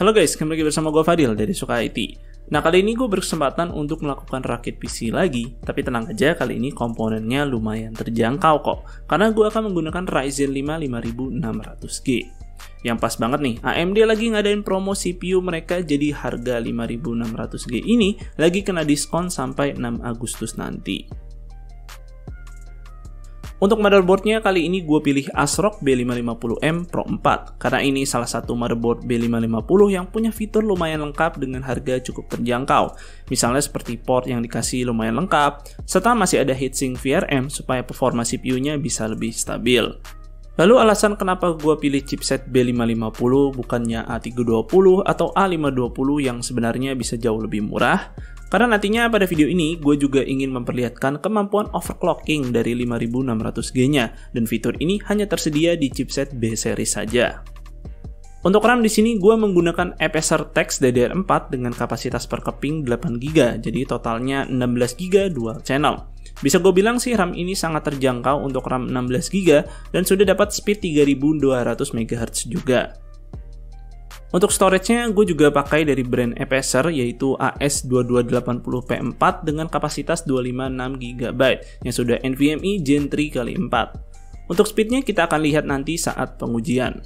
Halo guys, kembali lagi bersama gue Fadil dari Suka IT. Nah, kali ini gue berkesempatan untuk melakukan rakit PC lagi. Tapi tenang aja, kali ini komponennya lumayan terjangkau kok. Karena gue akan menggunakan Ryzen 5 5600G. Yang pas banget nih, AMD lagi ngadain promo CPU mereka, jadi harga 5600G ini lagi kena diskon sampai 6 Agustus nanti. Untuk motherboardnya kali ini gue pilih ASRock B550M Pro 4 karena ini salah satu motherboard B550 yang punya fitur lumayan lengkap dengan harga cukup terjangkau. Misalnya seperti port yang dikasih lumayan lengkap, serta masih ada heatsink VRM supaya performa CPU-nya bisa lebih stabil. Lalu alasan kenapa gue pilih chipset B550 bukannya A320 atau A520 yang sebenarnya bisa jauh lebih murah? Karena nantinya pada video ini gue juga ingin memperlihatkan kemampuan overclocking dari 5600G-nya dan fitur ini hanya tersedia di chipset B series saja. Untuk RAM di sini gue menggunakan Apecer Tex DDR4 dengan kapasitas per keping 8GB, jadi totalnya 16GB dual channel. Bisa gue bilang sih RAM ini sangat terjangkau untuk RAM 16GB dan sudah dapat speed 3200 MHz juga. Untuk storage-nya gue juga pakai dari brand Apecer yaitu AS2280P4 dengan kapasitas 256GB yang sudah NVMe Gen 3x4. Untuk speednya kita akan lihat nanti saat pengujian.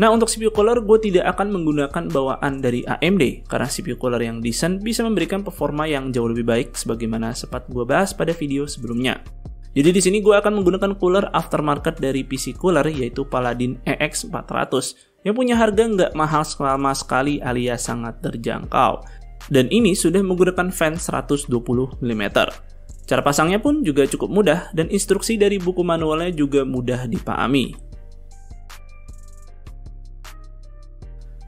Nah, untuk CPU cooler gue tidak akan menggunakan bawaan dari AMD karena CPU cooler yang decent bisa memberikan performa yang jauh lebih baik sebagaimana sempat gue bahas pada video sebelumnya. Jadi di sini gue akan menggunakan cooler aftermarket dari PC cooler yaitu Paladin EX400 yang punya harga nggak mahal sama sekali alias sangat terjangkau. Dan ini sudah menggunakan fan 120 mm. Cara pasangnya pun juga cukup mudah dan instruksi dari buku manualnya juga mudah dipahami.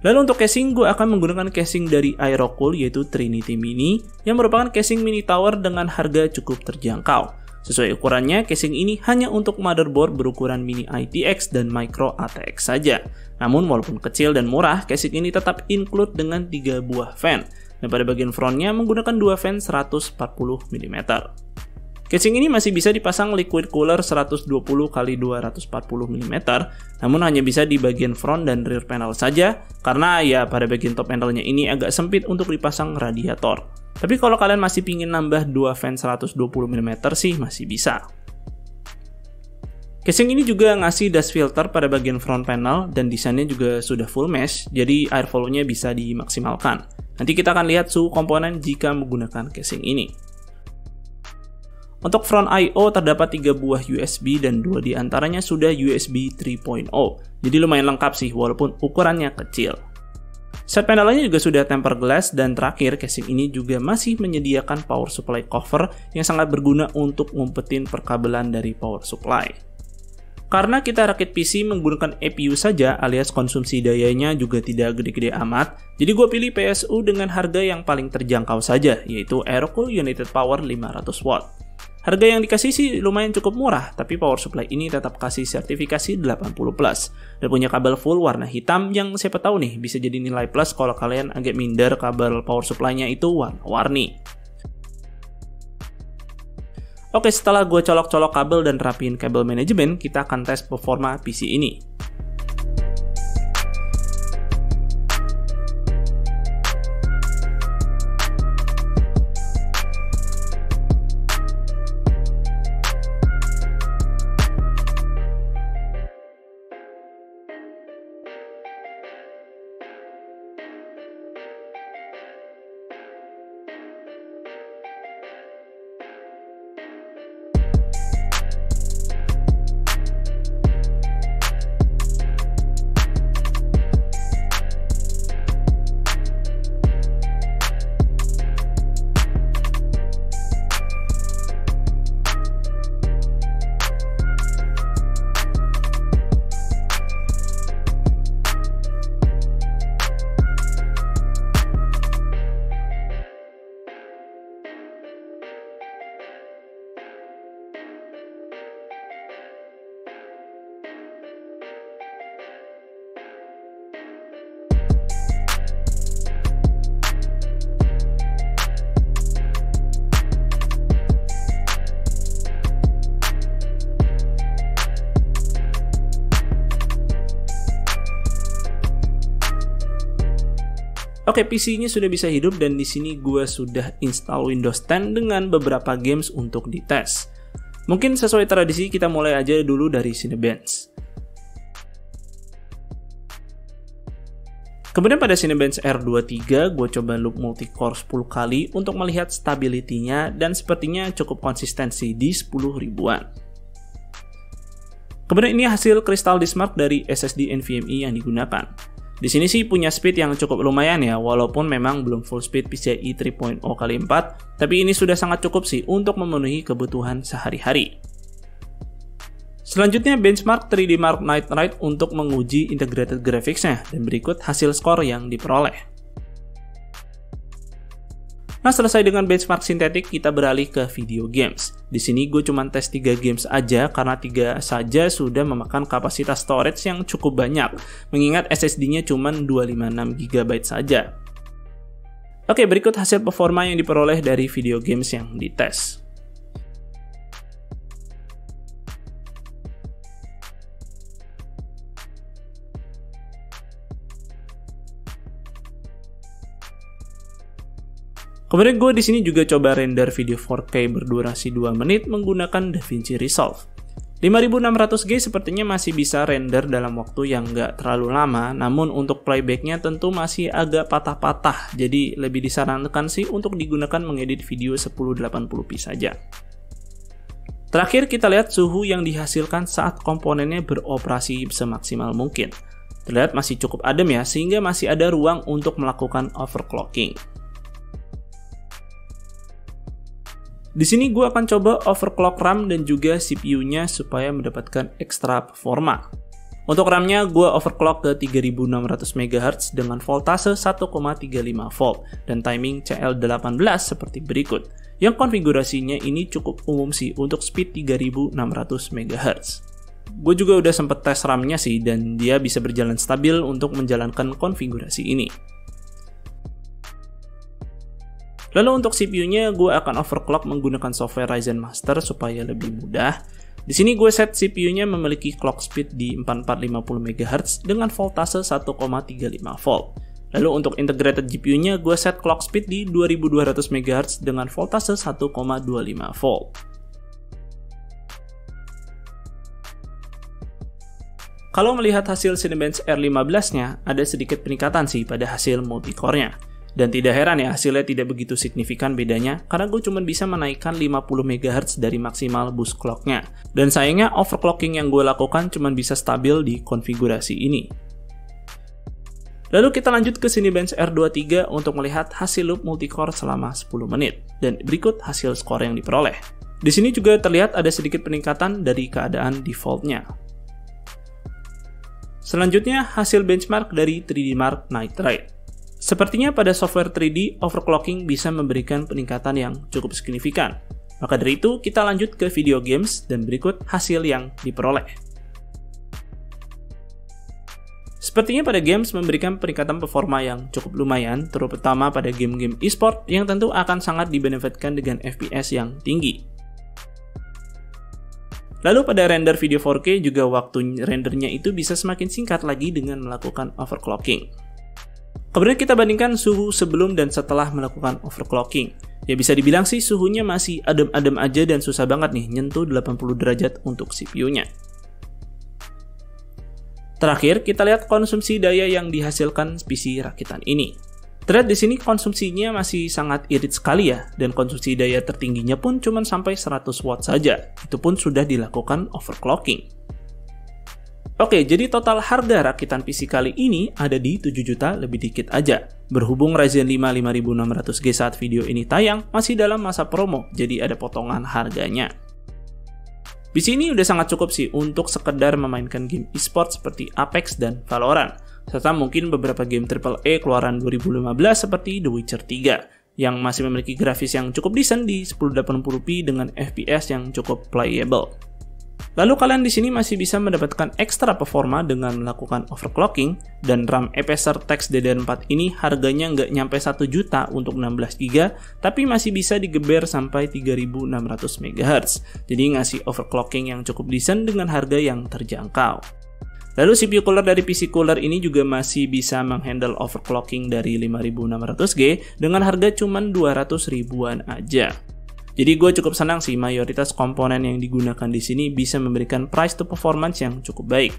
Lalu untuk casing, gue akan menggunakan casing dari Aerocool yaitu Trinity Mini yang merupakan casing mini tower dengan harga cukup terjangkau. Sesuai ukurannya, casing ini hanya untuk motherboard berukuran mini ITX dan micro ATX saja. Namun walaupun kecil dan murah, casing ini tetap include dengan 3 buah fan. Dan pada bagian frontnya menggunakan 2 fan 140 mm. Casing ini masih bisa dipasang liquid cooler 120x240 mm, namun hanya bisa di bagian front dan rear panel saja, karena ya pada bagian top panelnya ini agak sempit untuk dipasang radiator. Tapi kalau kalian masih pingin nambah 2 fan 120 mm sih masih bisa. Casing ini juga ngasih dust filter pada bagian front panel dan desainnya juga sudah full mesh, jadi airflow-nya bisa dimaksimalkan. Nanti kita akan lihat suhu komponen jika menggunakan casing ini. Untuk front I/O terdapat 3 buah USB dan 2 diantaranya sudah USB 3.0, jadi lumayan lengkap sih walaupun ukurannya kecil. Side panelnya juga sudah tempered glass dan terakhir casing ini juga masih menyediakan power supply cover yang sangat berguna untuk ngumpetin perkabelan dari power supply. Karena kita rakit PC menggunakan APU saja alias konsumsi dayanya juga tidak gede-gede amat, jadi gue pilih PSU dengan harga yang paling terjangkau saja yaitu Aerocool United Power 500W. Harga yang dikasih sih lumayan cukup murah, tapi power supply ini tetap kasih sertifikasi 80+, dan punya kabel full warna hitam yang siapa tahu nih bisa jadi nilai plus kalau kalian agak minder kabel power supply-nya itu warna-warni. Oke, setelah gue colok-colok kabel dan rapiin kabel manajemen, kita akan tes performa PC ini. Oke, PC-nya sudah bisa hidup dan di sini gue sudah install Windows 10 dengan beberapa games untuk dites. Mungkin sesuai tradisi kita mulai aja dulu dari Cinebench. Kemudian pada Cinebench R23 gue coba loop multicore 10 kali untuk melihat stability-nya dan sepertinya cukup konsistensi di 10 ribuan. Kemudian ini hasil Crystal Disk Mark dari SSD NVMe yang digunakan. Di sini sih punya speed yang cukup lumayan ya, walaupun memang belum full speed PCIe 3.0x4, tapi ini sudah sangat cukup sih untuk memenuhi kebutuhan sehari-hari. Selanjutnya benchmark 3D Mark Night Ride untuk menguji integrated graphics-nya, dan berikut hasil skor yang diperoleh. Nah, selesai dengan benchmark sintetik, kita beralih ke video games. Di sini gue cuma tes 3 games aja karena 3 saja sudah memakan kapasitas storage yang cukup banyak, mengingat SSD-nya cuma 256 GB saja. Oke, berikut hasil performa yang diperoleh dari video games yang dites. Kemudian gue di sini juga coba render video 4K berdurasi 2 menit menggunakan DaVinci Resolve. 5600G sepertinya masih bisa render dalam waktu yang nggak terlalu lama, namun untuk playbacknya tentu masih agak patah-patah, jadi lebih disarankan sih untuk digunakan mengedit video 1080p saja. Terakhir kita lihat suhu yang dihasilkan saat komponennya beroperasi semaksimal mungkin. Terlihat masih cukup adem ya, sehingga masih ada ruang untuk melakukan overclocking. Di sini gue akan coba overclock RAM dan juga CPU-nya supaya mendapatkan ekstra performa. Untuk RAM-nya gue overclock ke 3600 MHz dengan voltase 1,35 volt dan timing CL18 seperti berikut. Yang konfigurasinya ini cukup umum sih untuk speed 3600 MHz. Gue juga udah sempet tes RAM-nya sih dan dia bisa berjalan stabil untuk menjalankan konfigurasi ini. Lalu untuk CPU-nya gue akan overclock menggunakan software Ryzen Master supaya lebih mudah. Di sini gue set CPU-nya memiliki clock speed di 4450 MHz dengan voltase 1,35 volt. Lalu untuk integrated GPU-nya gue set clock speed di 2200 MHz dengan voltase 1,25 volt. Kalau melihat hasil Cinebench R15-nya, ada sedikit peningkatan sih pada hasil multicore-nya. Dan tidak heran ya hasilnya tidak begitu signifikan bedanya karena gue cuma bisa menaikkan 50 MHz dari maksimal boost clock-nya. Dan sayangnya overclocking yang gue lakukan cuma bisa stabil di konfigurasi ini. Lalu kita lanjut ke Cinebench R23 untuk melihat hasil loop multicore selama 10 menit. Dan berikut hasil skor yang diperoleh. Di sini juga terlihat ada sedikit peningkatan dari keadaan default-nya. Selanjutnya hasil benchmark dari 3D Mark Night Ride. Sepertinya pada software 3D, overclocking bisa memberikan peningkatan yang cukup signifikan. Maka dari itu, kita lanjut ke video games dan berikut hasil yang diperoleh. Sepertinya pada games memberikan peningkatan performa yang cukup lumayan, terutama pada game-game e-sport yang tentu akan sangat dibenefitkan dengan FPS yang tinggi. Lalu pada render video 4K juga waktu rendernya itu bisa semakin singkat lagi dengan melakukan overclocking. Kemudian kita bandingkan suhu sebelum dan setelah melakukan overclocking. Ya bisa dibilang sih suhunya masih adem-adem aja dan susah banget nih nyentuh 80 derajat untuk CPU-nya. Terakhir, kita lihat konsumsi daya yang dihasilkan PC rakitan ini. Terlihat di sini konsumsinya masih sangat irit sekali ya, dan konsumsi daya tertingginya pun cuma sampai 100 watt saja. Itu pun sudah dilakukan overclocking. Oke, jadi total harga rakitan PC kali ini ada di 7 juta lebih dikit aja. Berhubung Ryzen 5 5600G saat video ini tayang masih dalam masa promo, jadi ada potongan harganya. PC ini udah sangat cukup sih untuk sekedar memainkan game e-sport seperti Apex dan Valorant, serta mungkin beberapa game AAA keluaran 2015 seperti The Witcher 3, yang masih memiliki grafis yang cukup decent di 1080p dengan FPS yang cukup playable. Lalu kalian di sini masih bisa mendapatkan ekstra performa dengan melakukan overclocking, dan RAM Apecer Tex DDR4 ini harganya nggak nyampe 1 juta untuk 16GB, tapi masih bisa digeber sampai 3600 MHz. Jadi ngasih overclocking yang cukup decent dengan harga yang terjangkau. Lalu CPU cooler dari PC Cooler ini juga masih bisa menghandle overclocking dari 5600G dengan harga cuma 200 ribuan aja. Jadi gue cukup senang sih mayoritas komponen yang digunakan di sini bisa memberikan price to performance yang cukup baik.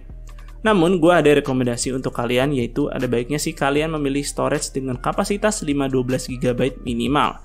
Namun gue ada rekomendasi untuk kalian, yaitu ada baiknya sih kalian memilih storage dengan kapasitas 512GB minimal.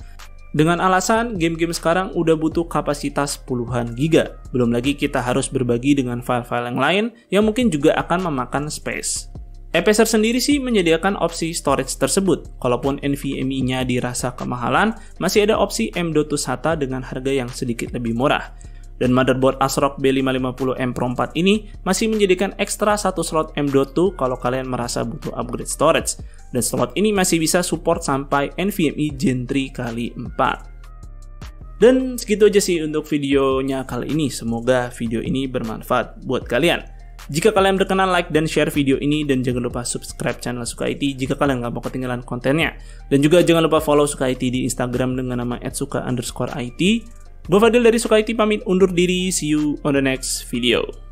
Dengan alasan game-game sekarang udah butuh kapasitas puluhan giga. Belum lagi kita harus berbagi dengan file-file yang lain yang mungkin juga akan memakan space. Apecer sendiri sih menyediakan opsi storage tersebut. Kalaupun NVMe-nya dirasa kemahalan, masih ada opsi M.2 SATA dengan harga yang sedikit lebih murah. Dan motherboard ASRock B550M Pro 4 ini masih menyediakan ekstra satu slot M.2 kalau kalian merasa butuh upgrade storage. Dan slot ini masih bisa support sampai NVMe Gen 3 x 4. Dan segitu aja sih untuk videonya kali ini. Semoga video ini bermanfaat buat kalian. Jika kalian berkenan, like dan share video ini, dan jangan lupa subscribe channel Suka IT jika kalian nggak mau ketinggalan kontennya. Dan juga jangan lupa follow Suka IT di Instagram dengan nama @suka_it. Gue Fadil dari Suka IT pamit undur diri, see you on the next video.